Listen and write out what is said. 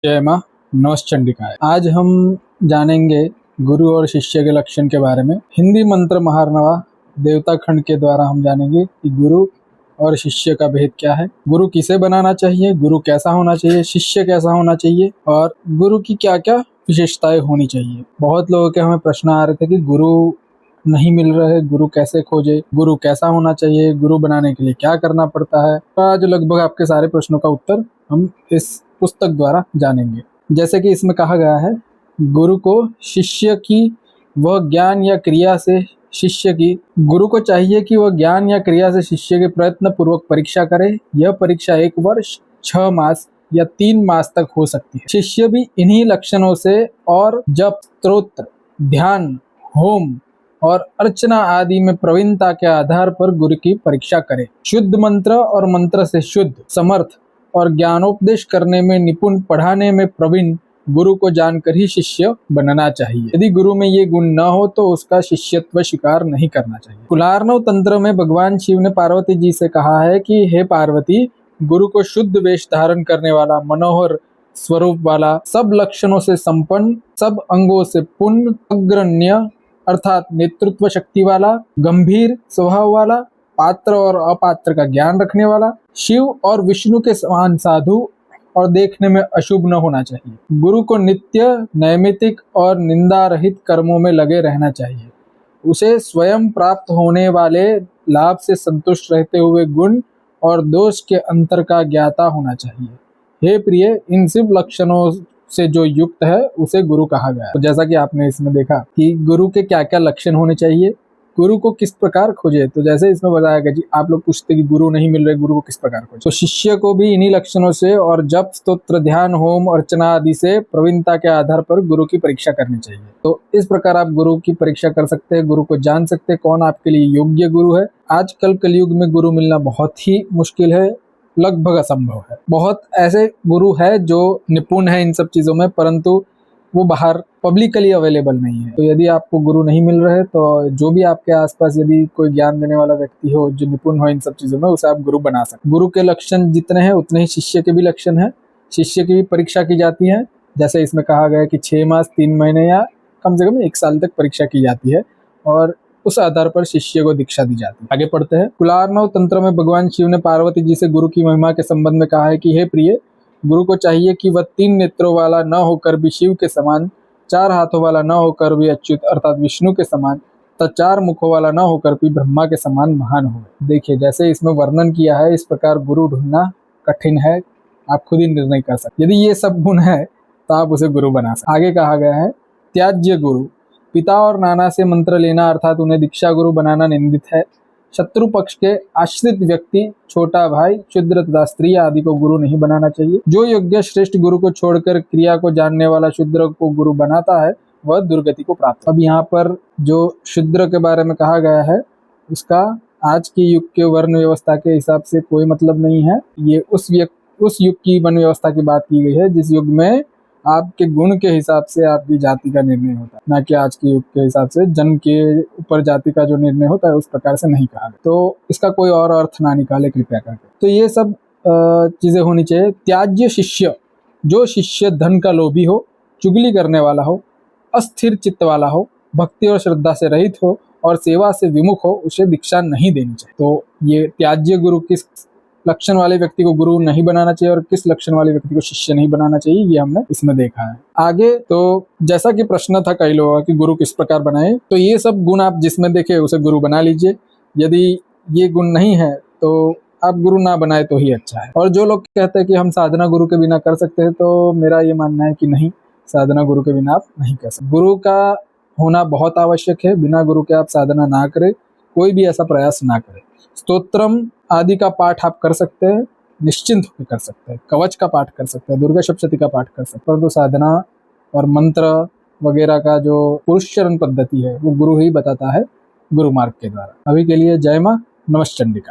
जय माँ, नमश्चंडिकाय। आज हम जानेंगे गुरु और शिष्य के लक्षण के बारे में। हिंदी मंत्र महारनवा देवता खंड के द्वारा हम जानेंगे कि गुरु और शिष्य का भेद क्या है, गुरु किसे बनाना चाहिए, गुरु कैसा होना चाहिए, शिष्य कैसा होना चाहिए और गुरु की क्या क्या विशेषताएं होनी चाहिए। बहुत लोगों के हमें प्रश्न आ रहे थे कि गुरु नहीं मिल रहे, गुरु कैसे खोजे, गुरु कैसा होना चाहिए, गुरु बनाने के लिए क्या करना पड़ता है। आज लगभग आपके सारे प्रश्नों का उत्तर हम इस पुस्तक द्वारा जानेंगे। जैसे कि इसमें कहा गया है, गुरु को शिष्य की वह ज्ञान या क्रिया से गुरु को चाहिए कि वह ज्ञान या क्रिया से शिष्य के प्रयत्न पूर्वक परीक्षा करे। यह परीक्षा 1 वर्ष, 6 मास या 3 मास तक हो सकती है। शिष्य भी इन्हीं लक्षणों से और जप, स्तोत्र, ध्यान, होम और अर्चना आदि में प्रवीणता के आधार पर गुरु की परीक्षा करे। शुद्ध मंत्र और मंत्र से शुद्ध, समर्थ और ज्ञानोपदेश करने में निपुण, पढ़ाने में प्रवीण गुरु को जानकर ही शिष्य बनना चाहिए। यदि गुरु में ये गुण न हो तो उसका शिष्यत्व स्वीकार नहीं करना चाहिए। कुलार्णव तंत्र में भगवान शिव ने पार्वती जी से कहा है कि हे पार्वती, गुरु को शुद्ध वेश धारण करने वाला, मनोहर स्वरूप वाला, सब लक्षणों से संपन्न, सब अंगों से पूर्ण, अग्रण्य अर्थात नेतृत्व शक्ति वाला, गंभीर स्वभाव वाला, पात्र और अपात्र का ज्ञान रखने वाला, शिव और विष्णु के समान साधु और देखने में अशुभ न होना चाहिए। गुरु को नित्य, नैमित्तिक और निंदा रहित कर्मों में लगे रहना चाहिए। उसे स्वयं प्राप्त होने वाले लाभ से संतुष्ट रहते हुए गुण और दोष के अंतर का ज्ञाता होना चाहिए। हे प्रिय, इन सब लक्षणों से जो युक्त है उसे गुरु कहा गया है। तो जैसा कि आपने इसमें देखा कि गुरु के क्या क्या लक्षण होने चाहिए, गुरु को किस प्रकार खोजे। तो जैसे इसमें बताया गया जी, आप लोग पूछते कि गुरु नहीं मिल रहे, गुरु को किस प्रकार खोजे। तो शिष्य को भी इन्हीं लक्षणों से और जप, स्तोत्र, ध्यान, होम, अर्चना आदि से प्रवीणता के आधार पर गुरु की परीक्षा करनी चाहिए। तो इस प्रकार आप गुरु की परीक्षा कर सकते हैं, गुरु को जान सकते हैं कौन आपके लिए योग्य गुरु है। आजकल कलयुग में गुरु मिलना बहुत ही मुश्किल है, लगभग असंभव है। बहुत ऐसे गुरु है जो निपुण है इन सब चीजों में, परंतु वो बाहर पब्लिकली अवेलेबल नहीं है। तो यदि आपको गुरु नहीं मिल रहे तो जो भी आपके आसपास यदि कोई ज्ञान देने वाला व्यक्ति हो जो निपुण हो इन सब चीजों में, उसे आप गुरु बना सकते। गुरु के लक्षण जितने हैं उतने ही शिष्य के भी लक्षण हैं। शिष्य की भी परीक्षा की जाती है, जैसे इसमें कहा गया है कि 6 मास, 3 महीने या कम से कम 1 साल तक परीक्षा की जाती है और उस आधार पर शिष्य को दीक्षा दी जाती है। आगे पढ़ते हैं। कुलार्णव तंत्र में भगवान शिव ने पार्वती जी से गुरु की महिमा के संबंध में कहा है कि हे प्रिय, गुरु को चाहिए कि वह 3 नेत्रों वाला न होकर भी शिव के समान, 4 हाथों वाला न होकर भी अच्युत अर्थात विष्णु के समान, तथा 4 मुखों वाला न होकर भी ब्रह्मा के समान महान हो। देखिए, जैसे इसमें वर्णन किया है, इस प्रकार गुरु ढूंढना कठिन है, आप खुद ही निर्णय कर सकते। यदि ये सब गुण है तो आप उसे गुरु बना सकते। आगे कहा गया है, त्याज्य गुरु, पिता और नाना से मंत्र लेना अर्थात उन्हें दीक्षा गुरु बनाना निंदित है। शत्रु पक्ष के आश्रित व्यक्ति, छोटा भाई, शूद्र तथा स्त्री आदि को गुरु नहीं बनाना चाहिए। जो योग्य श्रेष्ठ गुरु को छोड़कर क्रिया को जानने वाला शूद्र को गुरु बनाता है वह दुर्गति को प्राप्त। अब यहाँ पर जो शूद्र के बारे में कहा गया है उसका आज के युग के वर्ण व्यवस्था के हिसाब से कोई मतलब नहीं है। ये उस युग की वर्ण व्यवस्था की बात की गई है जिस युग में आपके गुण के हिसाब से आपकी जाति का निर्णय होता है, ना कि आज के युग के हिसाब से जन्म के ऊपर जाति का जो निर्णय होता है उस प्रकार से नहीं कहा। तो इसका कोई और अर्थ ना निकाले कृपया करके। तो ये सब चीजें होनी चाहिए। त्याज्य शिष्य, जो शिष्य धन का लोभी हो, चुगली करने वाला हो, अस्थिर चित्त वाला हो, भक्ति और श्रद्धा से रहित हो और सेवा से विमुख हो, उसे दीक्षा नहीं देनी चाहिए। तो ये त्याज्य गुरु किस लक्षण वाले व्यक्ति को गुरु नहीं बनाना चाहिए और किस लक्षण वाले व्यक्ति को शिष्य नहीं बनाना चाहिए, ये हमने इसमें देखा है। आगे तो जैसा कि प्रश्न था कई लोगों का कि गुरु किस प्रकार बनाए, तो ये सब गुण आप जिसमें देखे उसे गुरु बना लीजिए। यदि ये गुण नहीं है तो आप गुरु ना बनाए तो ही अच्छा है। और जो लोग कहते हैं कि हम साधना गुरु के बिना कर सकते हैं, तो मेरा ये मानना है कि नहीं, साधना गुरु के बिना आप नहीं कर सकते। गुरु का होना बहुत आवश्यक है, बिना गुरु के आप साधना ना करें, कोई भी ऐसा प्रयास ना करें। स्तोत्रम आदि का पाठ आप कर सकते हैं, निश्चिंत होकर कर सकते हैं, कवच का पाठ कर सकते हैं, दुर्गा सप्तशती का पाठ कर सकते हैं, परंतु साधना और मंत्र वगैरह का जो पुरुष चरण पद्धति है वो गुरु ही बताता है गुरु मार्ग के द्वारा। अभी के लिए जय माँ, नमश्चंडिका।